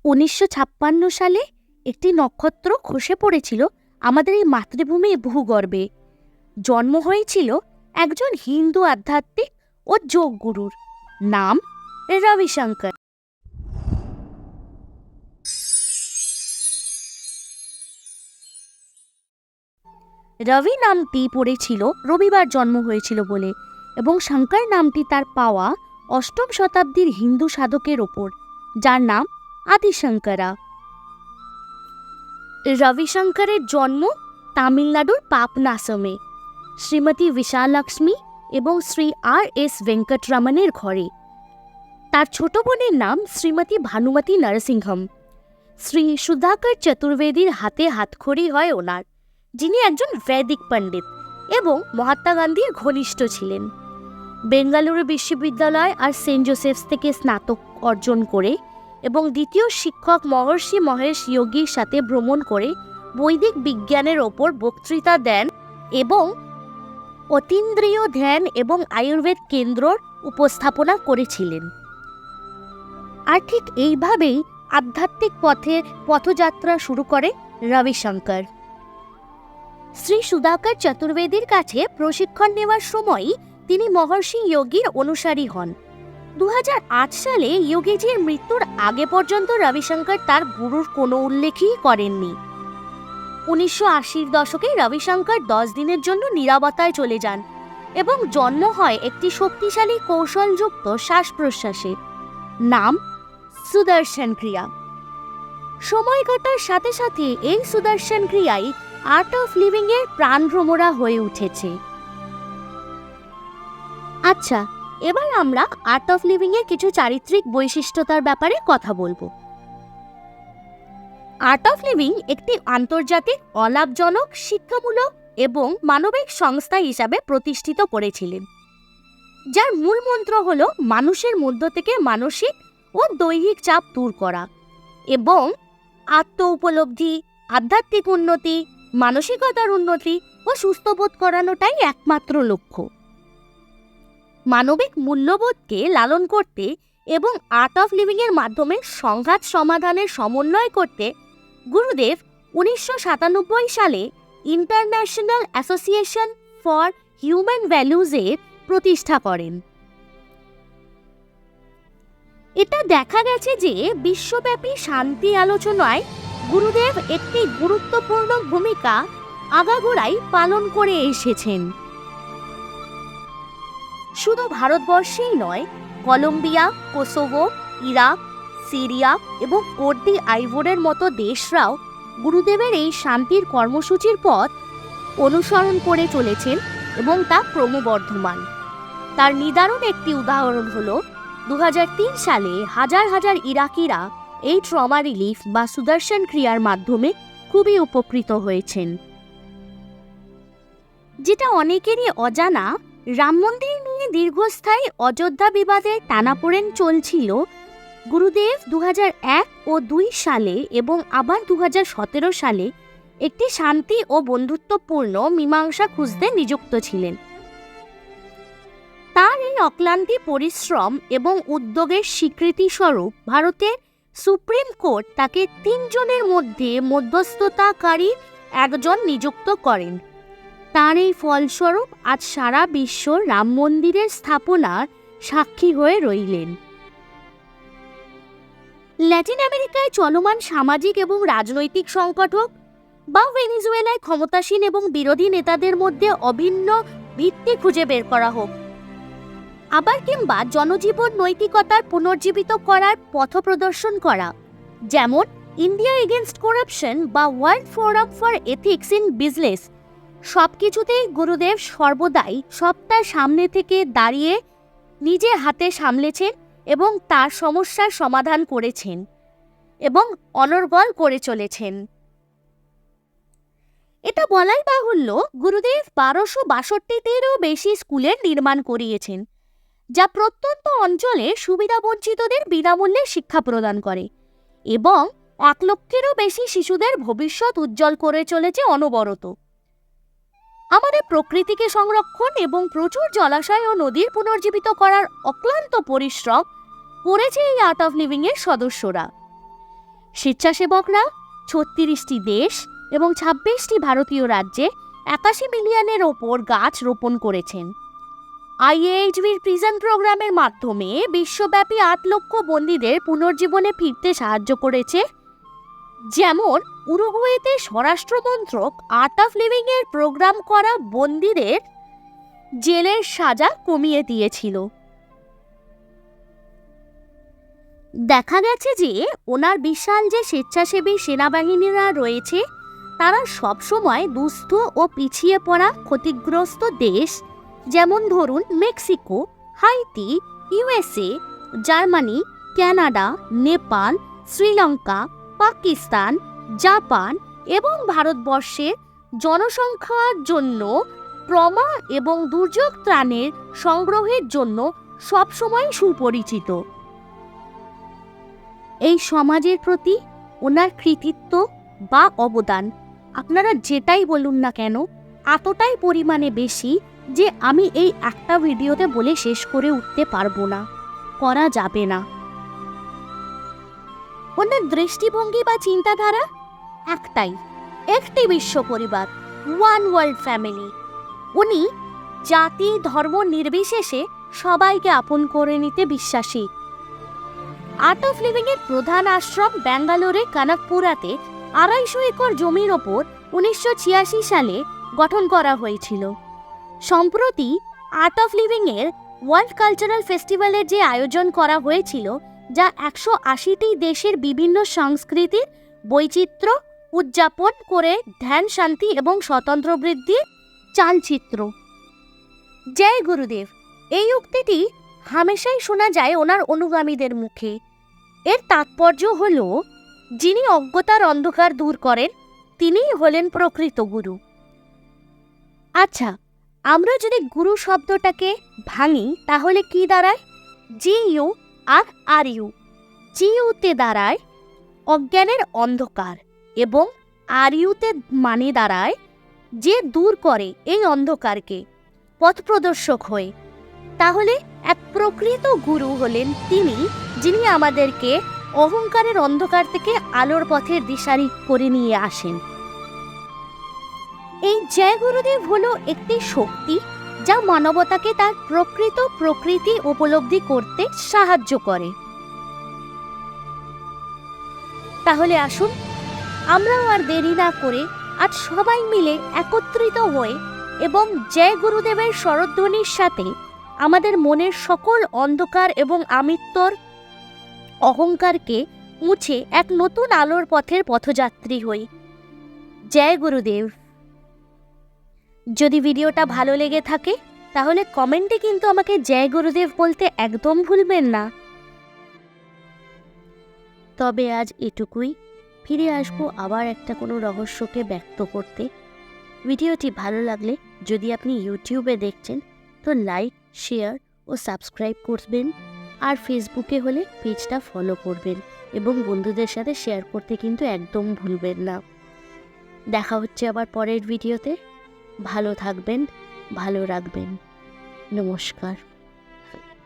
1956 সালে একটি নক্ষত্র খসে পড়েছিল আমাদের এই মাতৃভূমি ভূগর্ভে। জন্ম হয়েছিল একজন হিন্দু আধ্যাত্মিক ও যোগ গুরুর, নাম রবিশঙ্কর। রবি নামটি পড়েছিল রবিবার জন্ম হয়েছিল বলে, এবং শঙ্কর নামটি তার পাওয়া 8ম শতাব্দীর হিন্দু সাধকের ওপর, যার নাম আদিশঙ্করা। রবিশঙ্করের জন্ম তামিলনাড়ুর পাপনাসমে শ্রীমতী বিশালক্ষ্মী এবং শ্রী আর.এস. ভেঙ্কটরমণের ঘরে। তার ছোট বোনের নাম শ্রীমতী ভানুমতি নরসিংহম। শ্রী সুধাকর চতুর্বেদীর হাতে হাতখড়ি হয় ওনার, যিনি একজন বৈদিক পণ্ডিত এবং মহাত্মা গান্ধীর ঘনিষ্ঠ ছিলেন। বেঙ্গালুরু বিশ্ববিদ্যালয় আর সেন্ট জোসেফস থেকে স্নাতক অর্জন করে এবং দ্বিতীয় শিক্ষক মহর্ষি মহেশ যোগীর সাথে ভ্রমণ করে বৈদিক বিজ্ঞানের ওপর বক্তৃতা দেন এবং অতীন্দ্রিয় ধ্যান এবং আয়ুর্বেদ কেন্দ্রর উপস্থাপনা করেছিলেন। আর ঠিক এইভাবেই আধ্যাত্মিক পথযাত্রা শুরু করে রবিশঙ্কর। শ্রী সুধাকর চতুর্বেদীর কাছে প্রশিক্ষণ নেওয়ার সময়ই তিনি মহর্ষি যোগীর অনুসারী হন। 2008 সালে যোগীজির মৃত্যুর আগে পর্যন্ত রবিশঙ্কর তার গুরুর কোনো উল্লেখই করেননি। 1980-র দশকে রবিশঙ্কর 10 দিনের জন্য নীরবতায় চলে যান এবং জন্ম হয় একটি শক্তিশালী কৌশলযুক্ত শ্বাস প্রশ্বাসে, নাম সুদর্শন ক্রিয়া। সময় কাটার সাথে সাথে এই সুদর্শন ক্রিয়াই আর্ট অফ লিভিং এর প্রাণভ্রমরা হয়ে উঠেছে। আচ্ছা, এবার আমরা আর্ট অফ লিভিং এর কিছু চারিত্রিক বৈশিষ্ট্যতার ব্যাপারে কথা বলবো। আর্ট অফ লিভিং একটি আন্তর্জাতিক, অলাভজনক, শিক্ষামূলক এবং মানবিক সংস্থা হিসাবে প্রতিষ্ঠিত করেছিলেন, যার মূল মন্ত্র হল মানুষের মধ্য থেকে মানসিক ও দৈহিক চাপ দূর করা এবং আত্ম উপলব্ধি, আধ্যাত্মিক উন্নতি, মানসিকতার উন্নতি ও সুস্থবোধ করানোটাই একমাত্র লক্ষ্য। মানবিক মূল্যবোধকে লালন করতে এবং আর্ট অফ লিভিং এর মাধ্যমে সংঘাত সমাধানের সমন্বয় করতে গুরুদেব 1997 সালে ইন্টারন্যাশনাল অ্যাসোসিয়েশন ফর হিউম্যান ভ্যালুজের প্রতিষ্ঠা করেন। এটা দেখা গেছে যে বিশ্বব্যাপী শান্তি আলোচনায় গুরুদেব একটি গুরুত্বপূর্ণ ভূমিকা আগাগোড়াই পালন করে এসেছেন। শুধু ভারতবর্ষেই নয়, কলম্বিয়া, কোসোভো, ইরাক, সিরিয়া এবং কোট ডি আইভোরের মতো দেশরাও গুরুদেবের এই শান্তির কর্মসূচির পথ অনুসরণ করে চলেছেন এবং তা ক্রমবর্ধমান। তার নিদারুণ একটি উদাহরণ হল 2003 সালে হাজার হাজার ইরাকিরা এই ট্রমা রিলিফ বা সুদর্শন ক্রিয়ার মাধ্যমে খুবই উপকৃত হয়েছেন। যেটা অনেকেরই অজানা, রাম মন্দির নিয়ে দীর্ঘস্থায়ী অযোধ্যা বিবাদের টানাপোড়েন চলছিল। গুরুদেব 2001 ও 2 সালে এবং আবার 2017 সালে একটি শান্তি ও বন্ধুত্বপূর্ণ মীমাংসা খুঁজতে নিযুক্ত ছিলেন। তার এই অক্লান্তি পরিশ্রম এবং উদ্যোগের স্বীকৃতি স্বরূপ ভারতের সুপ্রিম কোর্ট তাকে 3 জনের মধ্যে মধ্যস্থতাকারী একজন নিযুক্ত করেন। তার এই ফলস্বরূপ আজ সারা বিশ্ব রাম মন্দিরের স্থাপনার সাক্ষী হয়ে রইলেন। ল্যাটিন আমেরিকায় চলমান সামাজিক এবং রাজনৈতিক সংকট হোক, বা ভেনেজুয়েলায় ক্ষমতাসীন এবং বিরোধী নেতাদের মধ্যে অভিন্ন ভিত্তি খুঁজে বের করা হোক, আবার কিংবা জনজীবন নৈতিকতার পুনর্জীবিত করার পথপ্রদর্শন করা, যেমন ইন্ডিয়া এগেনস্ট করাপশন বা world forum for ethics in business, সবকিছুতেই গুরুদেব সর্বদাই সবটার সামনে থেকে দাঁড়িয়ে নিজে হাতে সামলেছেন এবং তার সমস্যার সমাধান করেছেন এবং অনর্গল করে চলেছেন। এটা বলাই বাহুল্য, গুরুদেব 1262-টিরও বেশি স্কুলের নির্মাণ করিয়েছেন, যা প্রত্যন্ত অঞ্চলে সুবিধাবঞ্চিতদের বিনামূল্যে শিক্ষা প্রদান করে এবং 1 লক্ষেরও বেশি শিশুদের ভবিষ্যৎ উজ্জ্বল করে চলেছে অনবরত। আমাদের প্রকৃতিকে সংরক্ষণ এবং প্রচুর জলাশয় ও নদীর পুনর্জীবিত করার অক্লান্ত পরিশ্রম করেছে এই আর্ট অফ লিভিং এর সদস্যরা। স্বেচ্ছাসেবকরা 36টি দেশ এবং 26টি ভারতীয় রাজ্যে 81 মিলিয়নের ওপর গাছ রোপণ করেছেন। IAHBর প্রিজন প্রোগ্রামের মাধ্যমে বিশ্বব্যাপী 8 লক্ষ বন্দীদের পুনর্জীবনে ফিরতে সাহায্য করেছে। যেমন উরুগুয়েতে স্বরাষ্ট্রমন্ত্রক আর্ট অফ লিভিংয়ের প্রোগ্রাম করা বন্দীদের জেলের সাজা কমিয়ে দিয়েছিল। দেখা গেছে যে ওনার বিশাল যে স্বেচ্ছাসেবী সেনাবাহিনীরা রয়েছে তারা সবসময় দুস্থ ও পিছিয়ে পড়া ক্ষতিগ্রস্ত দেশ, যেমন ধরুন Mexico, Haiti, USA, Germany, Canada, Nepal, Sri Lanka, Pakistan, Japan এবং ভারতবর্ষের জনসংখ্যার জন্য ট্রমা এবং দুর্যোগ ত্রাণের সংগ্রহের জন্য সবসময় সুপরিচিত। এই সমাজের প্রতি ওনার কৃতিত্ব বা অবদান আপনারা যেটাই বলুন না কেন এতটাই পরিমাণে বেশি যে আমি এই একটা ভিডিওতে বলে শেষ করে উঠতে পারবো না, করা যাবে না। ওনার দৃষ্টিভঙ্গি বা চিন্তাধারা একটাই, একটি বিশ্ব পরিবার, ওয়ান ওয়ার্ল্ড ফ্যামিলি। উনি জাতি ধর্ম নির্বিশেষে সবাইকে আপন করে নিতে বিশ্বাসী। আর্ট অফ লিভিংয়ের প্রধান আশ্রম ব্যাঙ্গালোরে কানাকপুরাতে 250 একর জমির ওপর 1986 সালে গঠন করা হয়েছিল। সম্প্রতি আর্ট অফ লিভিংয়ের ওয়ার্ল্ড কালচারাল ফেস্টিভ্যালের যে আয়োজন করা হয়েছিল, যা 180টি দেশের বিভিন্ন সংস্কৃতির বৈচিত্র্য উদযাপন করে ধ্যান, শান্তি এবং স্বতন্ত্র বৃদ্ধির চালচিত্র। জয় গুরুদেব, এই উক্তিটি হামেশাই শোনা যায় ওনার অনুগামীদের মুখে। এর তাৎপর্য হল যিনি অজ্ঞতার অন্ধকার দূর করেন তিনিই হলেন প্রকৃত গুরু। আচ্ছা, আমরা যদি গুরু শব্দটাকে ভাঙি তাহলে কি দাঁড়ায়? GU আর RU। GUতে দাঁড়ায় অজ্ঞানের অন্ধকার এবং RUতে মানে দাঁড়ায় যে দূর করে এই অন্ধকারকে, পথ প্রদর্শক হয়ে। তাহলে এক প্রকৃত গুরু হলেন তিনি যিনি আমাদেরকে অহংকারের অন্ধকার থেকে আলোর পথের দিশারি করে নিয়ে আসেন। এই জয় গুরুদেব হলো একটি শক্তি যা মানবতাকে তার প্রকৃত প্রকৃতি উপলব্ধি করতে সাহায্য করে। তাহলে আসুন আমরাও আর দেরি না করে আজ সবাই মিলে একত্রিত হয়ে এবং জয় গুরুদেবের স্বরধ্বনির সাথে আমাদের মনের সকল অন্ধকার এবং আমিত্বর অহংকারকে মুছে এক নতুন আলোর পথের পথযাত্রী হই। জয় গুরুদেব। যদি ভিডিওটা ভালো লেগে থাকে তাহলে কমেন্টে কিন্তু আমাকে জয় গুরুদেব বলতে একদম ভুলবেন না। তবে আজ এটুকুই, ফিরে আসবো আবার একটা কোনো রহস্যকে ব্যক্ত করতে। ভিডিওটি ভালো লাগলে যদি আপনি ইউটিউবে দেখছেন তো লাইক, শেয়ার ও সাবস্ক্রাইব করবেন, আর ফেসবুকে হলে পেজটা ফলো করবেন এবং বন্ধুদের সাথে শেয়ার করতে কিন্তু একদম ভুলবেন না। দেখা হচ্ছে আবার পরের ভিডিওতে। ভালো থাকবেন, ভালো রাখবেন। নমস্কার।